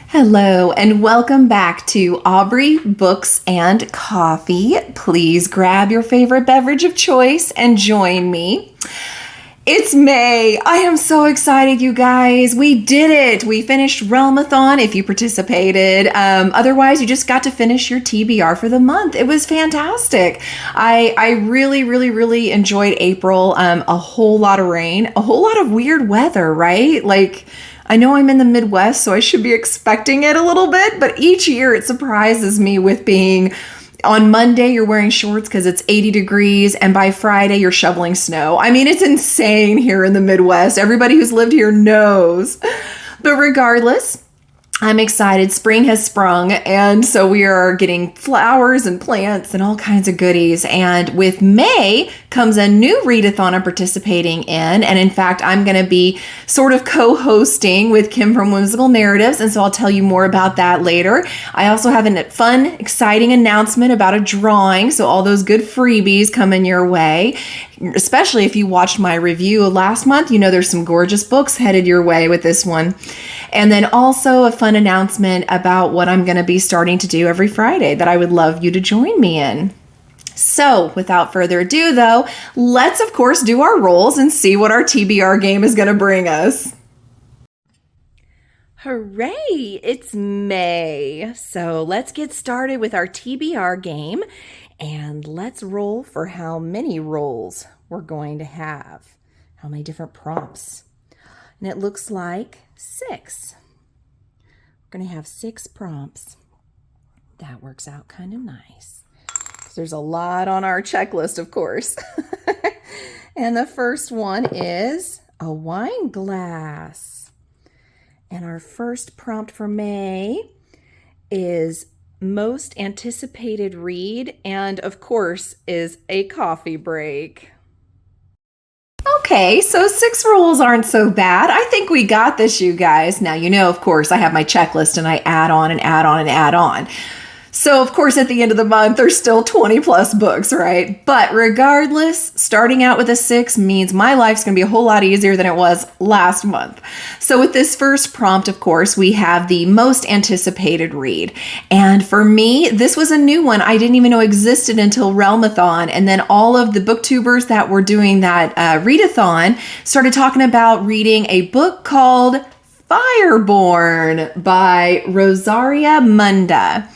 Hello and welcome back to Aubrey Books and Coffee. Please grab your favorite beverage of choice and join me. It's May. I am so excited, you guys. We did it. We finished Realmathon if you participated. Otherwise, you just got to finish your TBR for the month. It was fantastic. I really enjoyed April. A whole lot of rain, a whole lot of weird weather, right? Like, I know I'm in the Midwest, so I should be expecting it a little bit, but each year it surprises me with being on Monday, you're wearing shorts because it's 80 degrees, and by Friday, you're shoveling snow. I mean, it's insane here in the Midwest. Everybody who's lived here knows. But regardless, I'm excited. Spring has sprung, and so we are getting flowers and plants and all kinds of goodies. And with May comes a new readathon I'm participating in. And in fact, I'm going to be sort of co-hosting with Kim from Whimsical Narratives, and so I'll tell you more about that later. I also have a fun, exciting announcement about a drawing, so all those good freebies coming your way. Especially if you watched my review last month, you know there's some gorgeous books headed your way with this one. And then also a fun announcement about what I'm going to be starting to do every Friday that I would love you to join me in. So without further ado, though, let's of course do our rolls and see what our TBR game is going to bring us. Hooray! It's May. So let's get started with our TBR game. And let's roll for how many rolls we're going to have. How many different prompts. And it looks like 6. We're going to have 6 prompts. That works out kind of nice. There's a lot on our checklist, of course. And the first one is a wine glass. And our first prompt for May is most anticipated read, and of course is a coffee break. Okay, so 6 rolls aren't so bad. I think we got this, you guys. Now, you know, of course, I have my checklist and I add on and add on and add on. So, of course, at the end of the month, there's still 20 plus books, right? But regardless, starting out with a 6 means my life's going to be a whole lot easier than it was last month. So with this first prompt, of course, we have the most anticipated read. And for me, this was a new one I didn't even know existed until Realmathon. And then all of the booktubers that were doing that readathon started talking about reading a book called Fireborn by Rosaria Munda.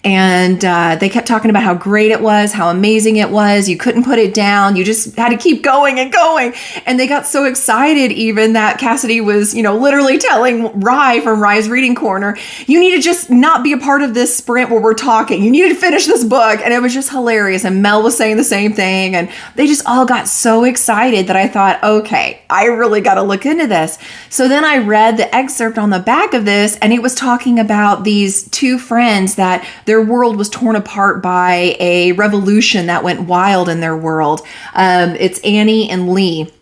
And they kept talking about how great it was, how amazing it was. You couldn't put it down. You just had to keep going and going. And they got so excited even that Cassidy was, literally telling Rye from Rye's Reading Corner, you need to just not be a part of this sprint where we're talking. You need to finish this book. And it was just hilarious. And Mel was saying the same thing. And they just all got so excited that I thought, okay, I really got to look into this. So then I read the excerpt on the back of this, and it was talking about these 2 friends that their world was torn apart by a revolution that went wild in their world. It's Annie and Lee.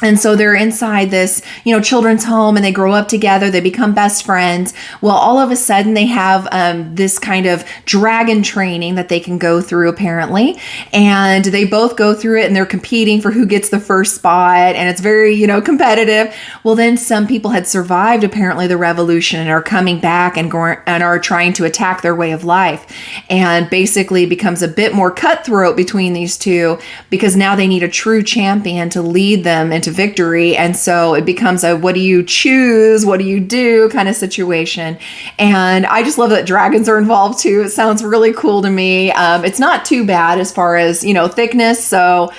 And so they're inside this, children's home, and they grow up together. They become best friends. Well, all of a sudden they have this kind of dragon training that they can go through, apparently. And they both go through it, and they're competing for who gets the first spot. And it's very, competitive. Well, then some people had survived, apparently, the revolution and are coming back and are trying to attack their way of life. And basically becomes a bit more cutthroat between these 2 because now they need a true champion to lead them into victory. And so it becomes a what do you choose, what do you do kind of situation. And I just love that dragons are involved too. It sounds really cool to me. It's not too bad as far as, thickness. So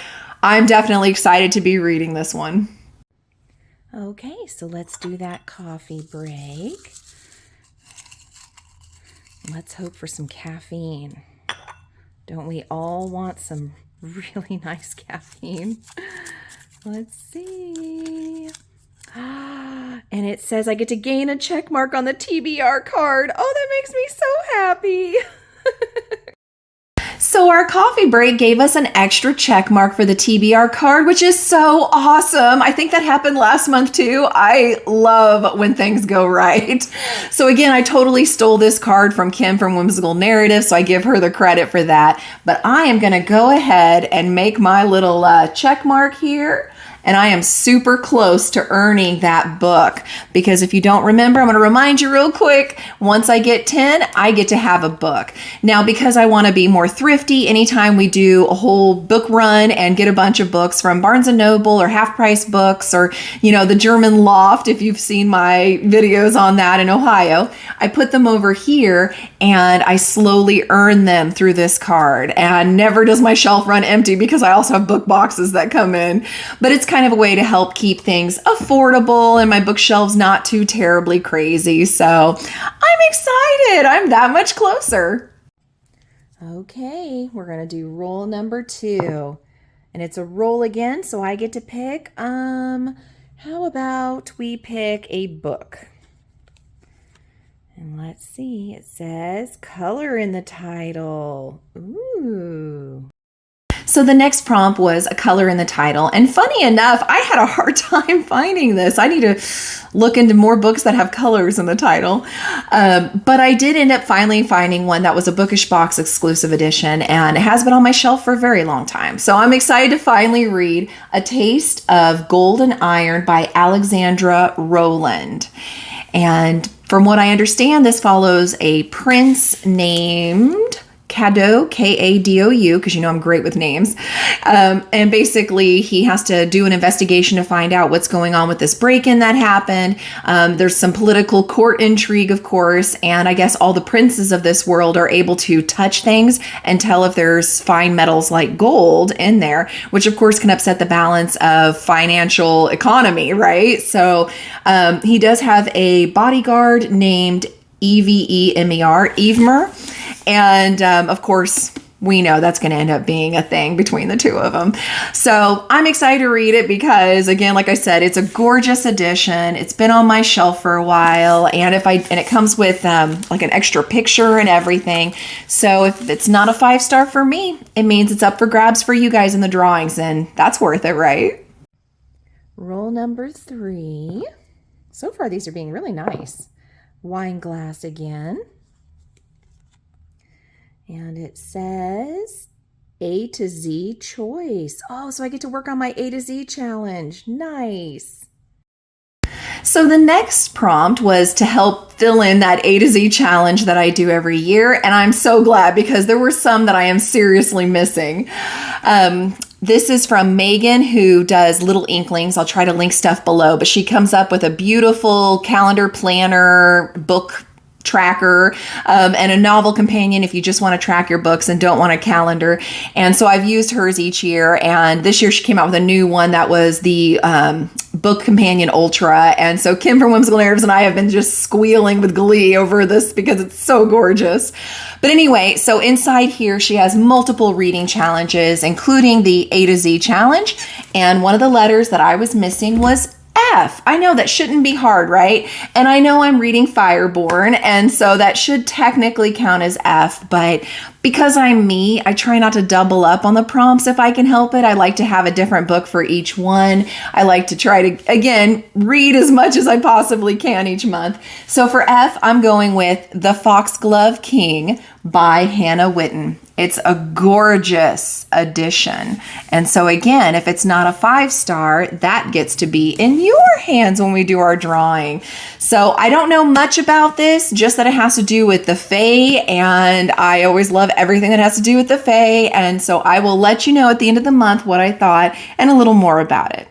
I'm definitely excited to be reading this one. Okay, so let's do that coffee break. Let's hope for some caffeine. Don't we all want some really nice caffeine? Let's see. And it says I get to gain a check mark on the TBR card. Oh, that makes me so happy. So So our coffee break gave us an extra check mark for the TBR card, which is so awesome. I think that happened last month too. I love when things go right. So again, I totally stole this card from Kim from Whimsical Narratives, so I give her the credit for that. But I am going to go ahead and make my little check mark here. And I am super close to earning that book, because if you don't remember, I'm going to remind you real quick. Once I get 10, I get to have a book. Now, because I want to be more thrifty, anytime we do a whole book run and get a bunch of books from Barnes & Noble or Half Price Books or, the German Loft, if you've seen my videos on that in Ohio, I put them over here and I slowly earn them through this card. And never does my shelf run empty, because I also have book boxes that come in. But it's kind of a way to help keep things affordable and my bookshelves not too terribly crazy. So I'm excited. I'm that much closer. Okay, we're going to do roll number 2. And it's a roll again, so I get to pick. How about we pick a book? And let's see, it says color in the title. Ooh. So the next prompt was a color in the title. And funny enough, I had a hard time finding this. I need to look into more books that have colors in the title. But I did end up finally finding one that was a Bookish Box exclusive edition, and it has been on my shelf for a very long time. So I'm excited to finally read A Taste of Gold and Iron by Alexandra Rowland. And from what I understand, this follows a prince named Cadou, Kadou, because I'm great with names. And basically, he has to do an investigation to find out what's going on with this break-in that happened. There's some political court intrigue, of course, and I guess all the princes of this world are able to touch things and tell if there's fine metals like gold in there, which of course can upset the balance of financial economy, right? So he does have a bodyguard named Evemer. And of course, we know that's going to end up being a thing between the two of them. So I'm excited to read it because, again, like I said, it's a gorgeous edition. It's been on my shelf for a while, and it comes with like an extra picture and everything. So if it's not a 5-star for me, it means it's up for grabs for you guys in the drawings, and that's worth it, right? Roll number 3. So far, these are being really nice. Wine glass again. And it says A to Z choice. Oh, so I get to work on my A to Z challenge. Nice. So the next prompt was to help fill in that A to Z challenge that I do every year. And I'm so glad, because there were some that I am seriously missing. This is from Megan, who does Little Inklings. I'll try to link stuff below, but she comes up with a beautiful calendar planner book tracker and a novel companion if you just want to track your books and don't want a calendar. And so I've used hers each year, and this year she came out with a new one that was the Book Companion Ultra. And so Kim from Whimsical Narratives and I have been just squealing with glee over this because it's so gorgeous. But anyway, so inside here she has multiple reading challenges, including the A to Z challenge. And one of the letters that I was missing was F. I know that shouldn't be hard, right? And I know I'm reading Fireborn, and so that should technically count as F, but because I'm me, I try not to double up on the prompts if I can help it. I like to have a different book for each one. I like to try to, again, read as much as I possibly can each month. So for F, I'm going with The Foxglove King by Hannah Witten. It's a gorgeous edition. And so again, if it's not a 5-star, that gets to be in your hands when we do our drawing. So I don't know much about this, just that it has to do with the Fae, and I always love everything that has to do with the Fae. And so I will let you know at the end of the month what I thought and a little more about it.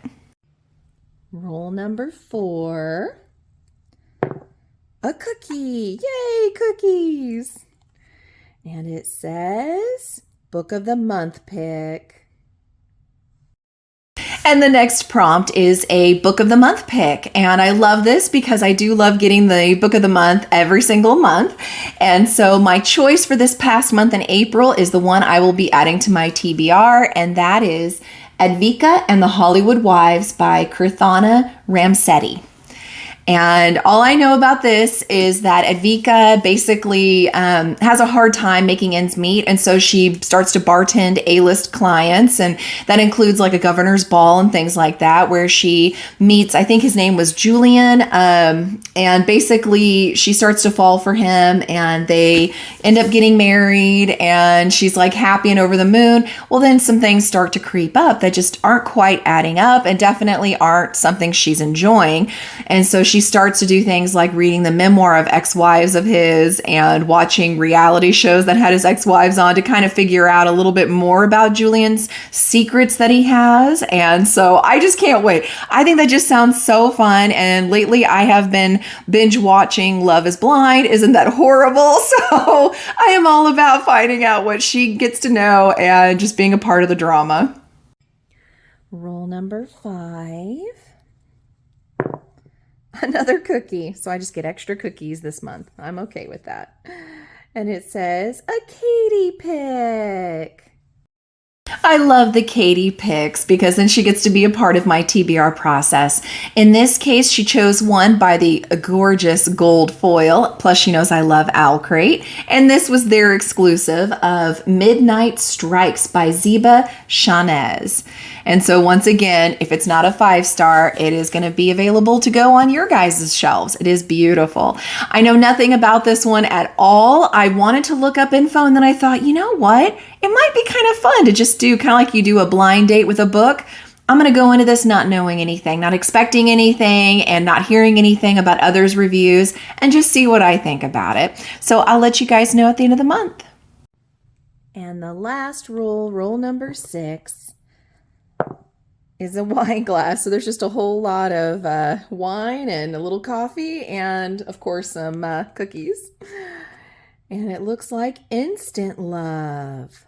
Roll number 4. A cookie. Yay, cookies. And it says Book of the Month pick. And the next prompt is a Book of the Month pick. And I love this because I do love getting the Book of the Month every single month. And so my choice for this past month in April is the one I will be adding to my TBR, and that is Advika and the Hollywood Wives by Kirthana Ramsetti. And all I know about this is that Advika basically has a hard time making ends meet. And so she starts to bartend A-list clients. And that includes like a governor's ball and things like that, where she meets, I think his name was Julian. And basically she starts to fall for him and they end up getting married and she's like happy and over the moon. Well, then some things start to creep up that just aren't quite adding up and definitely aren't something she's enjoying. And so she starts to do things like reading the memoir of ex-wives of his and watching reality shows that had his ex-wives on to kind of figure out a little bit more about Julian's secrets that he has. And so I just can't wait. I think that just sounds so fun. And lately I have been binge watching Love is Blind. Isn't that horrible? So I am all about finding out what she gets to know and just being a part of the drama. Roll number 5. Another cookie. So I just get extra cookies this month. I'm okay with that. And it says a Katie pick. I love the Katie picks because then she gets to be a part of my TBR process. In this case, she chose one by the gorgeous gold foil. Plus, she knows I love Owl Crate. And this was their exclusive of Midnight Strikes by Ziba Shanez. And so once again, if it's not a 5-star, it is going to be available to go on your guys' shelves. It is beautiful. I know nothing about this one at all. I wanted to look up info and then I thought, you know what? It might be kind of fun to just do kind of like you do a blind date with a book. I'm going to go into this not knowing anything, not expecting anything, and not hearing anything about others' reviews, and just see what I think about it. So I'll let you guys know at the end of the month. And the last roll number 6, is a wine glass. So there's just a whole lot of wine and a little coffee and, of course, some cookies. And it looks like Instant Love.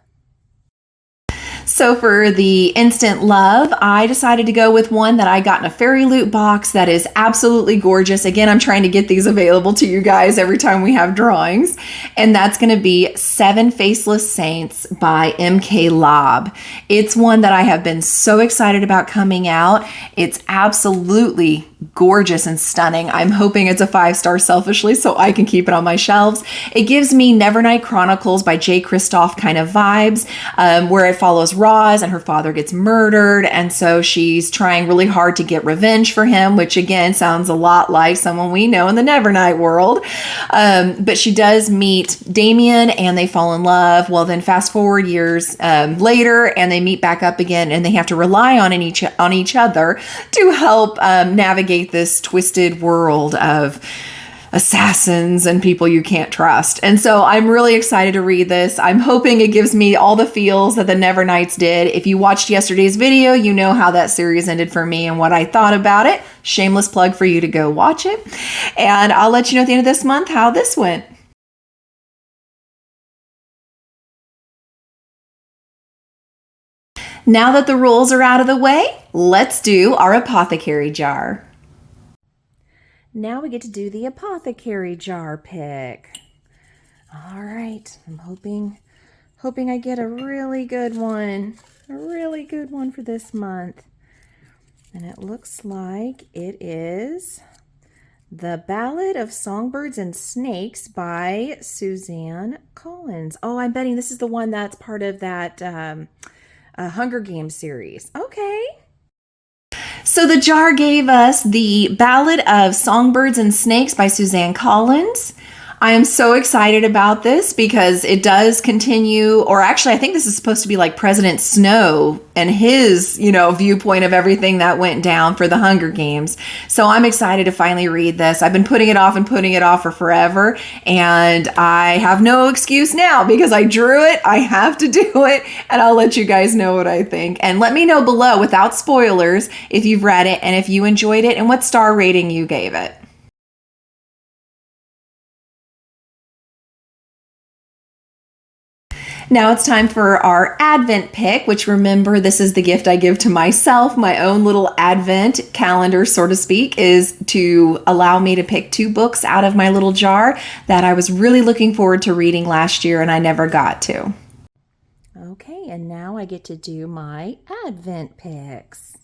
So for the Instant Love, I decided to go with one that I got in a fairy loot box that is absolutely gorgeous. Again, I'm trying to get these available to you guys every time we have drawings. And that's going to be 7 Faceless Saints by M.K. Lobb. It's one that I have been so excited about coming out. It's absolutely gorgeous and stunning. I'm hoping it's a 5-star selfishly so I can keep it on my shelves. It gives me Nevernight Chronicles by J. Kristoff kind of vibes, where it follows Roz and her father gets murdered, and so she's trying really hard to get revenge for him, which again sounds a lot like someone we know in the Nevernight world. But she does meet Damien and they fall in love. Well, then fast forward years later and they meet back up again and they have to rely on each other to help navigate this twisted world of assassins and people you can't trust. And so I'm really excited to read this. I'm hoping it gives me all the feels that the Nevernights did. If you watched yesterday's video, you know how that series ended for me and what I thought about it. Shameless plug for you to go watch it. And I'll let you know at the end of this month how this went. Now that the rules are out of the way, let's do our Apothecary jar. Now we get to do the Apothecary jar pick. All right, I'm hoping I get a really good one for this month. And it looks like it is The Ballad of Songbirds and Snakes by Suzanne Collins. Oh, I'm betting this is the one that's part of that Hunger Games series. Okay. So the jar gave us The Ballad of Songbirds and Snakes by Suzanne Collins. I am so excited about this because it does continue, or actually I think this is supposed to be like President Snow and his, viewpoint of everything that went down for the Hunger Games. So I'm excited to finally read this. I've been putting it off for forever, and I have no excuse now because I drew it. I have to do it, and I'll let you guys know what I think. And let me know below, without spoilers, if you've read it and if you enjoyed it and what star rating you gave it. Now it's time for our Advent pick, which, remember, this is the gift I give to myself. My own little Advent calendar, so to speak, is to allow me to pick 2 books out of my little jar that I was really looking forward to reading last year and I never got to. Okay, and now I get to do my Advent picks.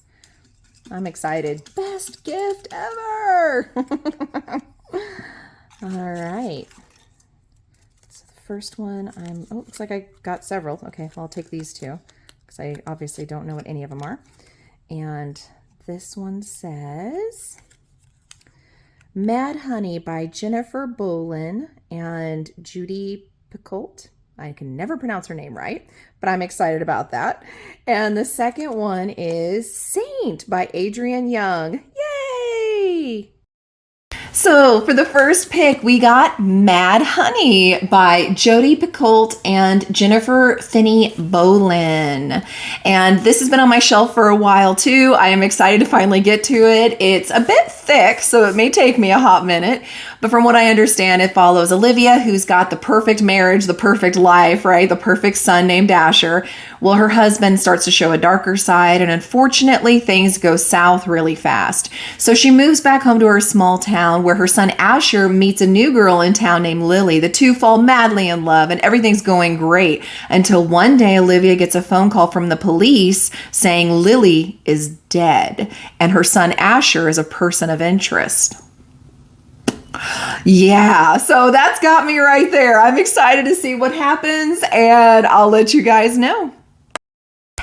I'm excited. Best gift ever. All right. So the first one, oh, looks like I got several. Okay, well, I'll take these two because I obviously don't know what any of them are. And this one says Mad Honey by Jennifer Bolin and Judy Picoult. I can never pronounce her name right, but I'm excited about that. And the second one is Saint by Adrienne Young. Yay! So for the first pick, we got Mad Honey by Jodi Picoult and Jennifer Finney Bolin. And this has been on my shelf for a while too. I am excited to finally get to it. It's a bit thick, so it may take me a hot minute. But from what I understand, it follows Olivia, who's got the perfect marriage, the perfect life, right? The perfect son named Asher. Well, her husband starts to show a darker side, and unfortunately, things go south really fast. So she moves back home to her small town where her son Asher meets a new girl in town named Lily. The two fall madly in love, and everything's going great until one day Olivia gets a phone call from the police saying Lily is dead, and her son Asher is a person of interest. Yeah, so that's got me right there. I'm excited to see what happens, and I'll let you guys know.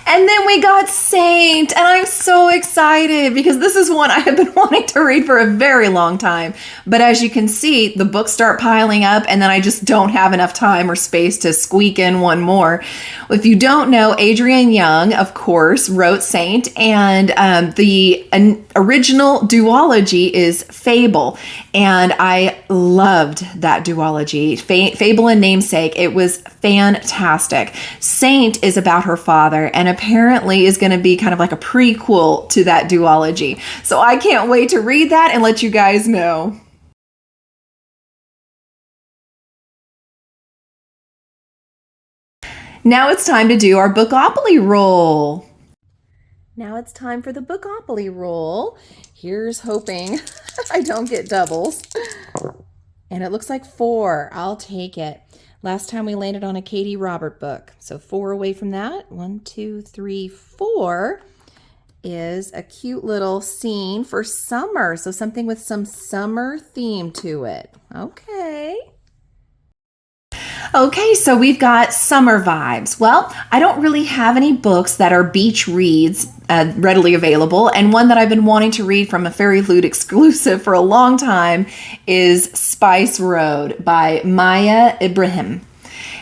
And then we got Saint, and I'm so excited because this is one I have been wanting to read for a very long time. But as you can see, the books start piling up, and then I just don't have enough time or space to squeak in one more. If you don't know, Adrienne Young, of course, wrote Saint, and the original duology is Fable, and I loved that duology. Fable and Namesake, it was fantastic. Saint is about her father, and apparently is going to be kind of like a prequel to that duology. So I can't wait to read that and let you guys know. Now it's time to do our Bookopoly roll. Now it's time for the Bookopoly roll. Here's hoping I don't get doubles. And it looks like 4. I'll take it. Last time we landed on a Katie Robert book. So 4 away from that. 1, 2, 3, 4 is a cute little scene for summer. So something with some summer theme to it. Okay. Okay, so we've got summer vibes. Well, I don't really have any books that are beach reads readily available, and one that I've been wanting to read from a Fairy Loot exclusive for a long time is Spice Road by Maya Ibrahim.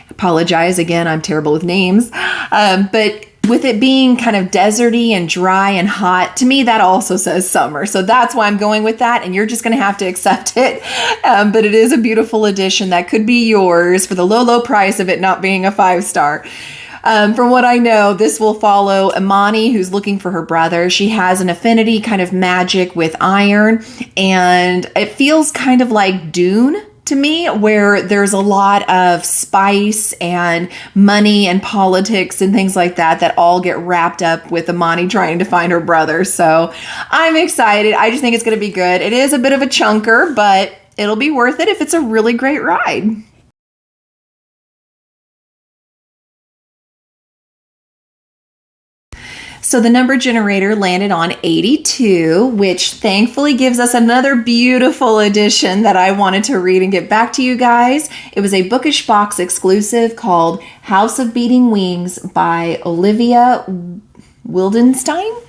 Apologize again, I'm terrible with names, but with it being kind of deserty and dry and hot, to me that also says summer. So that's why I'm going with that, and you're just going to have to accept it. But it is a beautiful edition that could be yours for the low price of it not being a 5-star. From what I know, this will follow Imani, who's looking for her brother. She has an affinity kind of magic with iron, and it feels kind of like Dune to me, where there's a lot of spice and money and politics and things like that that all get wrapped up with Imani trying to find her brother. So I'm excited. I just think it's going to be good. It is a bit of a chunker, but it'll be worth it if it's a really great ride. So the number generator landed on 82, which thankfully gives us another beautiful edition that I wanted to read and get back to you guys. It was a Bookish Box exclusive called House of Beating Wings by Olivia Wildenstein.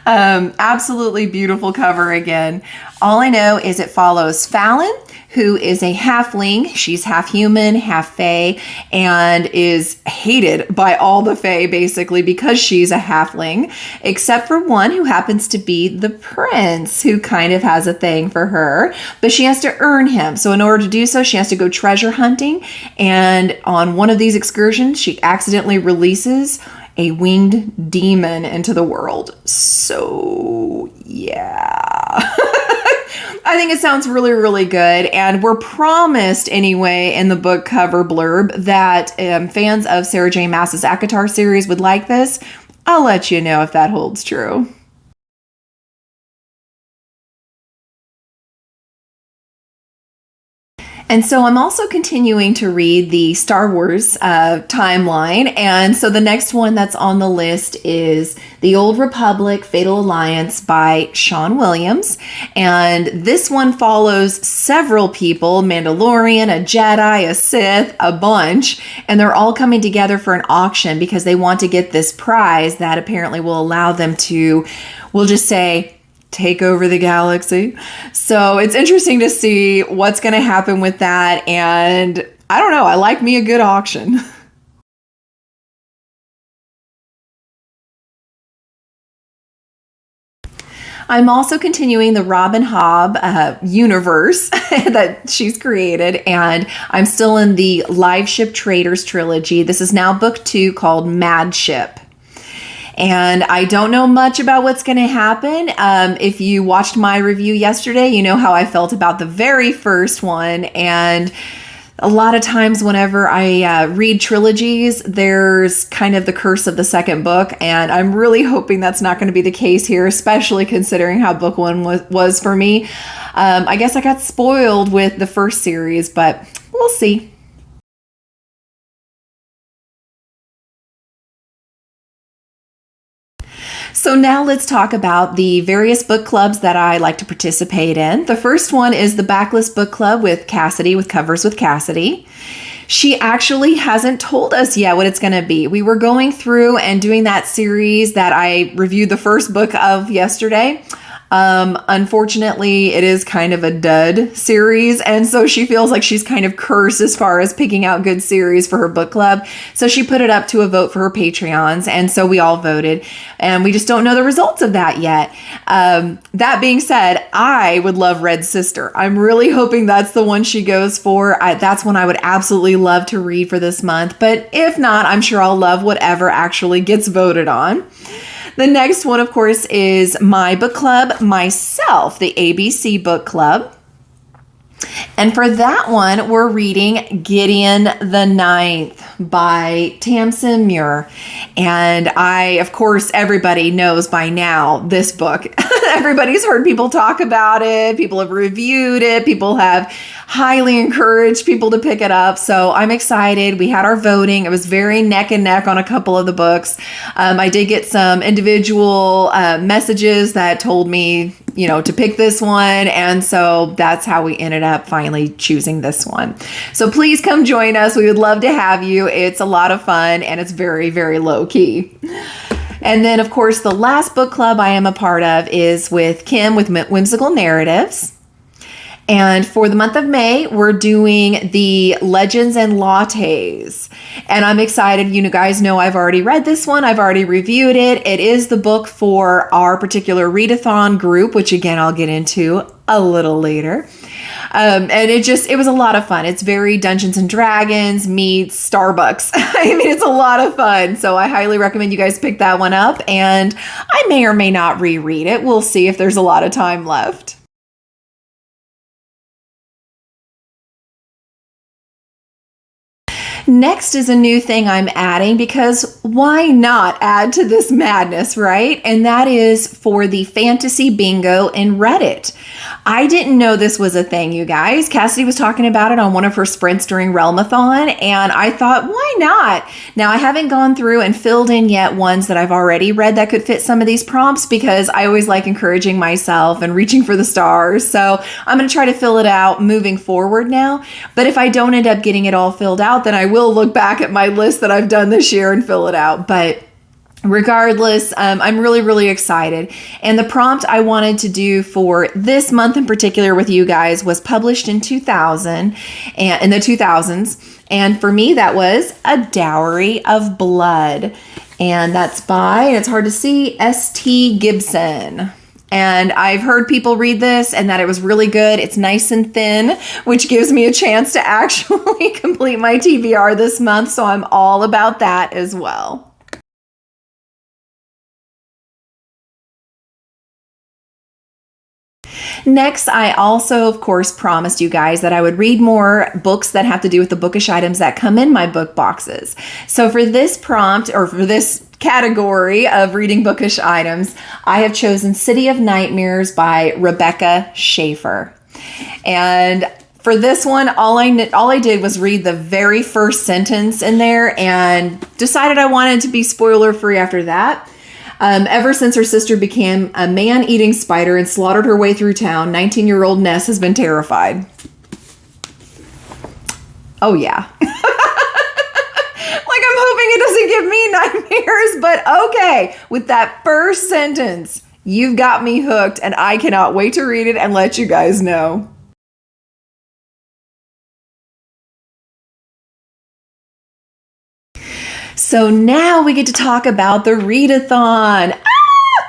Absolutely beautiful cover again. All I know is it follows Fallon, who is a halfling. She's half human, half fae, and is hated by all the fae basically because she's a halfling, except for one who happens to be the prince, who kind of has a thing for her, but she has to earn him. So in order to do so, she has to go treasure hunting, and on one of these excursions, she accidentally releases a winged demon into the world. So yeah. I think it sounds really, really good. And we're promised anyway in the book cover blurb that fans of Sarah J. Maas's ACOTAR series would like this. I'll let you know if that holds true. And so I'm also continuing to read the Star Wars timeline. And so the next one that's on the list is The Old Republic, Fatal Alliance by Sean Williams. And this one follows several people, Mandalorian, a Jedi, a Sith, a bunch. And they're all coming together for an auction because they want to get this prize that apparently will allow them to, we'll just say, take over the galaxy. So it's interesting to see what's going to happen with that. And I don't know, I like me a good auction. I'm also continuing the Robin Hobb universe that she's created, and I'm still in the Live Ship Traders trilogy. This is now book 2 called Mad Ship. And I don't know much about what's going to happen. If you watched my review yesterday, you know how I felt about the very first one. And a lot of times whenever I read trilogies, there's kind of the curse of the second book. And I'm really hoping that's not going to be the case here, especially considering how book 1 was for me. I guess I got spoiled with the first series, but we'll see. So now let's talk about the various book clubs that I like to participate in. The first one is the Backlist Book Club with Cassidy, with Covers with Cassidy. She actually hasn't told us yet what it's going to be. We were going through and doing that series that I reviewed the first book of yesterday. Unfortunately, it is kind of a dud series, and so she feels like she's kind of cursed as far as picking out good series for her book club. So she put it up to a vote for her Patreons, and so we all voted, and we just don't know the results of that yet. That being said, I would love Red Sister. I'm really hoping that's the one she goes for. That's one I would absolutely love to read for this month, but if not, I'm sure I'll love whatever actually gets voted on. The next one, of course, is my book club, myself, the ABC Book Club. And for that one, we're reading Gideon the Ninth by Tamsin Muir. And of course, everybody knows by now this book. Everybody's heard people talk about it. People have reviewed it. People have highly encouraged people to pick it up. So I'm excited. We had our voting. It was very neck and neck on a couple of the books. I did get some individual messages that told me, to pick this one. And so that's how we ended up finally choosing this one. So please come join us. We would love to have you. It's a lot of fun and it's very, very low key. And then, of course, the last book club I am a part of is with Kim with Whimsical Narratives. And for the month of May, we're doing the Legends and Lattes. And I'm excited. You guys know I've already read this one. I've already reviewed it. It is the book for our particular Readathon group, which again, I'll get into a little later. And it was a lot of fun. It's very Dungeons and Dragons meets Starbucks. I mean, it's a lot of fun. So I highly recommend you guys pick that one up. And I may or may not reread it. We'll see if there's a lot of time left. Next is a new thing I'm adding because why not add to this madness, right? And that is for the fantasy bingo in Reddit. I didn't know this was a thing, you guys. Cassidy was talking about it on one of her sprints during Realmathon, and I thought, why not? Now, I haven't gone through and filled in yet ones that I've already read that could fit some of these prompts because I always like encouraging myself and reaching for the stars. So I'm going to try to fill it out moving forward now. But if I don't end up getting it all filled out, then I will look back at my list that I've done this year and fill it out. But regardless, I'm really, really excited. And the prompt I wanted to do for this month in particular with you guys was published in 2000 and in the 2000s. And for me, that was A Dowry of Blood. And that's by, and it's hard to see, S.T. Gibson. And I've heard people read this and that it was really good. It's nice and thin, which gives me a chance to actually complete my TBR this month. So I'm all about that as well. Next, I also, of course, promised you guys that I would read more books that have to do with the bookish items that come in my book boxes. So for this prompt, or for this category of reading bookish items, I have chosen City of Nightmares by Rebecca Schaefer. And For this one, all I did was read the very first sentence in there and decided I wanted to be spoiler free after that. Ever since her sister became a man-eating spider and slaughtered her way through town, 19-year-old Ness has been terrified. Oh, yeah. Like, I'm hoping it doesn't give me nightmares, but okay. With that first sentence, you've got me hooked, and I cannot wait to read it and let you guys know. So now we get to talk about the Readathon.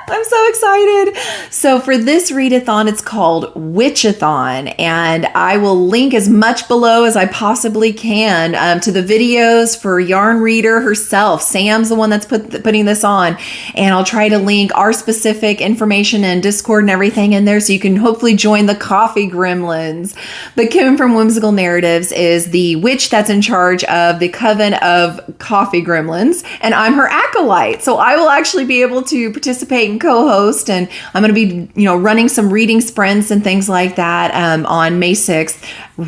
I'm so excited. So for this Readathon, it's called Witchathon, and I will link as much below as I possibly can to the videos for Yarn Reader herself. Sam's the one that's putting this on, and I'll try to link our specific information and Discord and everything in there so you can hopefully join the coffee gremlins. But Kim from Whimsical Narratives is the witch that's in charge of the Coven of Coffee Gremlins, and I'm her acolyte. So I will actually be able to participate and co-host, and I'm going to be, running some reading sprints and things like that on May 6th,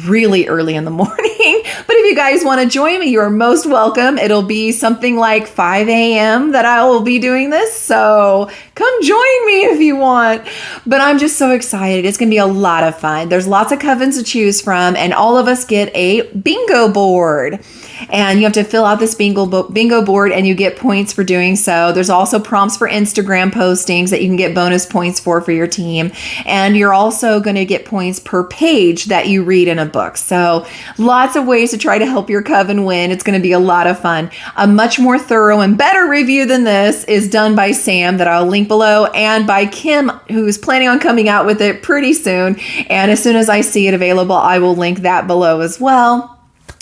really early in the morning. But if you guys want to join me, you're most welcome. It'll be something like 5 a.m. that I will be doing this, so come join me if you want. But I'm just so excited. It's going to be a lot of fun. There's lots of covens to choose from, and all of us get a bingo board. And you have to fill out this bingo board, and you get points for doing so. There's also prompts for Instagram postings that you can get bonus points for your team. And you're also going to get points per page that you read in a book. So lots of ways to try to help your coven win. It's going to be a lot of fun. A much more thorough and better review than this is done by Sam that I'll link below, and by Kim, who's planning on coming out with it pretty soon. And as soon as I see it available, I will link that below as well.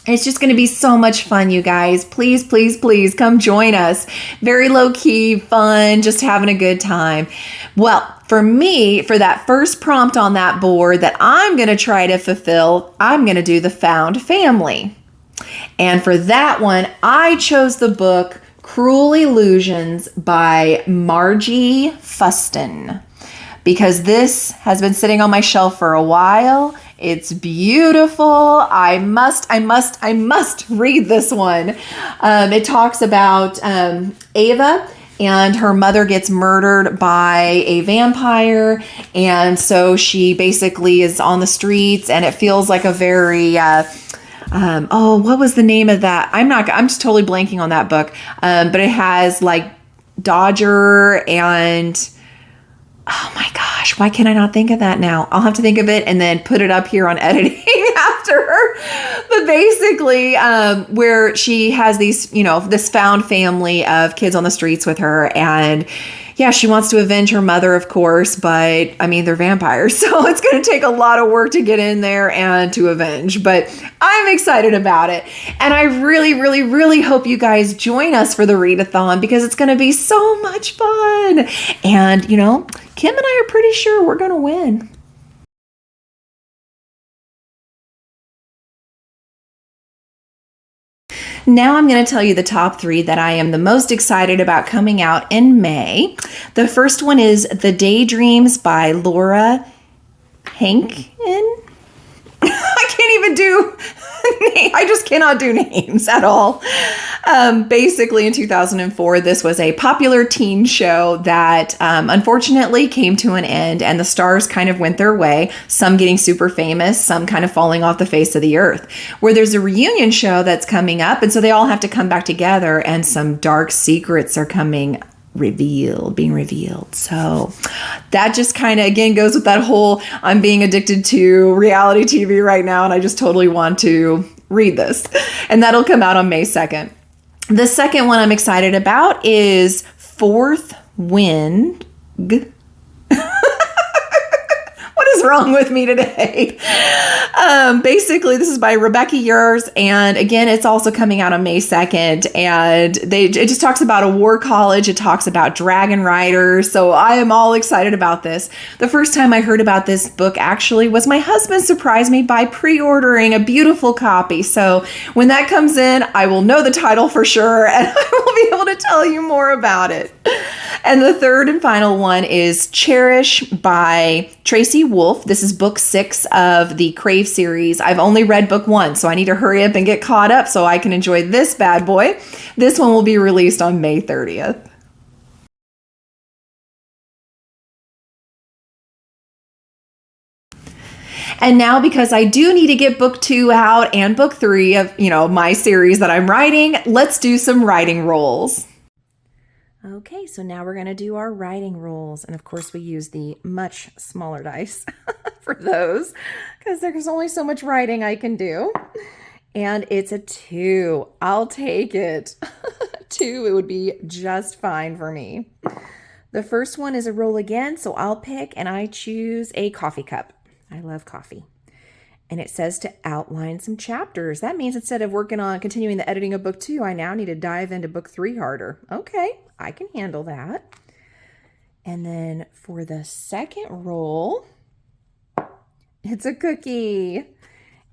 It's just going to be so much fun, you guys. Please, please, please come join us. Very low key, fun, just having a good time. Well, for me, for that first prompt on that board that I'm going to try to fulfill, I'm going to do the Found Family. And for that one, I chose the book Cruel Illusions by Margie Fuston, because this has been sitting on my shelf for a while. It's beautiful. I must read this one. It talks about Ava, and her mother gets murdered by a vampire. And so she basically is on the streets, and it feels like a very, what was the name of that? I'm just totally blanking on that book. But it has like Dodger and, oh my gosh, why can I not think of that now? I'll have to think of it and then put it up here on editing after her. But basically, where she has these, this found family of kids on the streets with her. And yeah, she wants to avenge her mother, of course, but I mean, they're vampires. So it's going to take a lot of work to get in there and to avenge. But I'm excited about it. And I really, really, really hope you guys join us for the Readathon, because it's going to be so much fun. And, Kim and I are pretty sure we're going to win. Now I'm going to tell you the top 3 that I am the most excited about coming out in May. The first one is The Daydreams by Laura Hankin. I can't even do I just cannot do names at all. Basically, in 2004, this was a popular teen show that unfortunately came to an end, and the stars kind of went their way, some getting super famous, some kind of falling off the face of the earth, where there's a reunion show that's coming up, and so they all have to come back together, and some dark secrets are being revealed. So that just kind of, again, goes with that whole, I'm being addicted to reality TV right now, and I just totally want to read this. And that'll come out on May 2nd. The second one I'm excited about is Fourth Wind. What is wrong with me today? Basically, this is by Rebecca Yers, and again, it's also coming out on May 2nd, and it just talks about a war college. It talks about dragon riders, so I am all excited about this. The first time I heard about this book actually was my husband surprised me by pre-ordering a beautiful copy, so when that comes in, I will know the title for sure, and I will be able to tell you more about it. And the third and final one is Cherish by Tracy Wolff. This is book 6 of the Crave series. I've only read book 1, so I need to hurry up and get caught up so I can enjoy this bad boy. This one will be released on May 30th. And now, because I do need to get book 2 out and book 3 of, my series that I'm writing, let's do some writing rolls. Okay, so now we're going to do our writing rolls. And of course, we use the much smaller dice for those because there's only so much writing I can do. And it's a 2. I'll take it. 2, it would be just fine for me. The first one is a roll again, so I'll pick and I choose a coffee cup. I love coffee. And it says to outline some chapters. That means instead of working on continuing the editing of book 2, I now need to dive into book 3 harder. Okay, I can handle that. And then for the second roll, it's a cookie.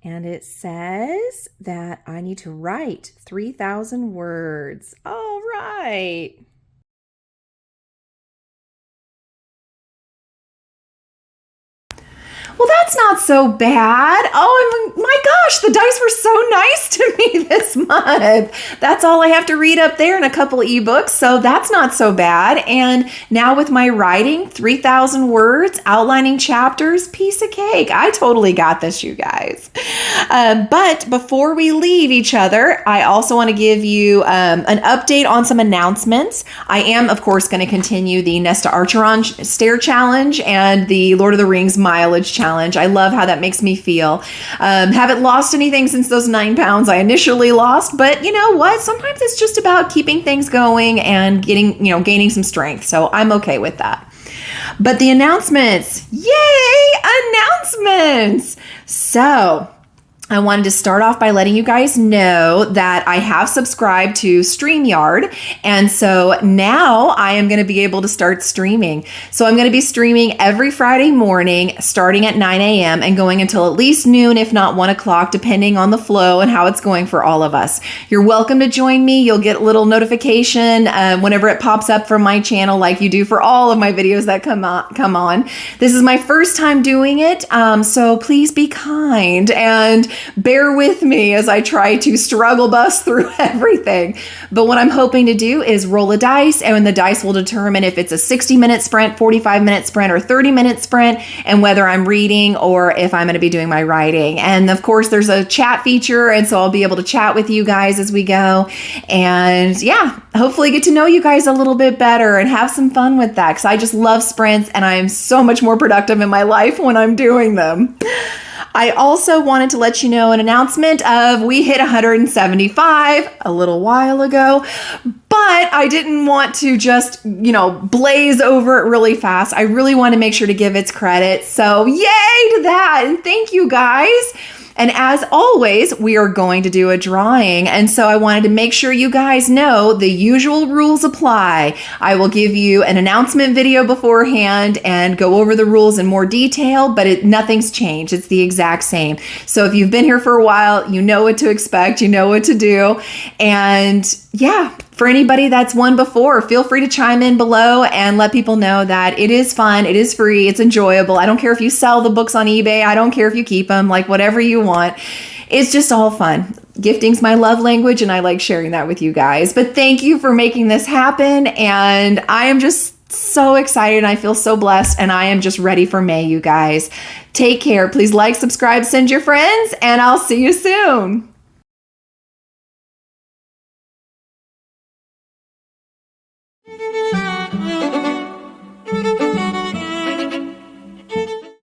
And it says that I need to write 3,000 words. All right. Well, that's not so bad. Oh my gosh, the dice were so nice to me this month. That's all I have to read up there in a couple ebooks, so that's not so bad. And now with my writing, 3,000 words, outlining chapters, piece of cake. I totally got this, you guys. But before we leave each other, I also want to give you an update on some announcements. I am, of course, going to continue the Nesta Archeron Stair Challenge and the Lord of the Rings Mileage Challenge. I love how that makes me feel. Haven't lost anything since those 9 pounds I initially lost, but you know what? Sometimes it's just about keeping things going and gaining some strength. So I'm okay with that. But the announcements, yay, announcements. So I wanted to start off by letting you guys know that I have subscribed to StreamYard. And so now I am going to be able to start streaming. So I'm going to be streaming every Friday morning, starting at 9 a.m. and going until at least noon, if not 1 o'clock, depending on the flow and how it's going for all of us. You're welcome to join me. You'll get a little notification whenever it pops up from my channel, like you do for all of my videos that come on. This is my first time doing it. So please be kind and bear with me as I try to struggle bust through everything. But what I'm hoping to do is roll a dice, and the dice will determine if it's a 60-minute sprint, 45-minute sprint, or 30-minute sprint, and whether I'm reading or if I'm going to be doing my writing. And of course, there's a chat feature, and so I'll be able to chat with you guys as we go. And yeah, hopefully get to know you guys a little bit better and have some fun with that, because I just love sprints, and I am so much more productive in my life when I'm doing them. I also wanted to let you know an announcement of we hit 175 a little while ago, but I didn't want to just, blaze over it really fast. I really want to make sure to give its credit. So yay to that. And thank you guys. And as always, we are going to do a drawing. And so I wanted to make sure you guys know the usual rules apply. I will give you an announcement video beforehand and go over the rules in more detail, but nothing's changed. It's the exact same. So if you've been here for a while, you know what to expect, you know what to do. And yeah, for anybody that's won before, feel free to chime in below and let people know that it is fun, it is free, it's enjoyable. I don't care if you sell the books on eBay, I don't care if you keep them, like whatever you want. It's just all fun. Gifting's my love language, and I like sharing that with you guys. But thank you for making this happen, and I am just so excited. I feel so blessed, and I am just ready for May, you guys. Take care. Please like, subscribe, send your friends, and I'll see you soon.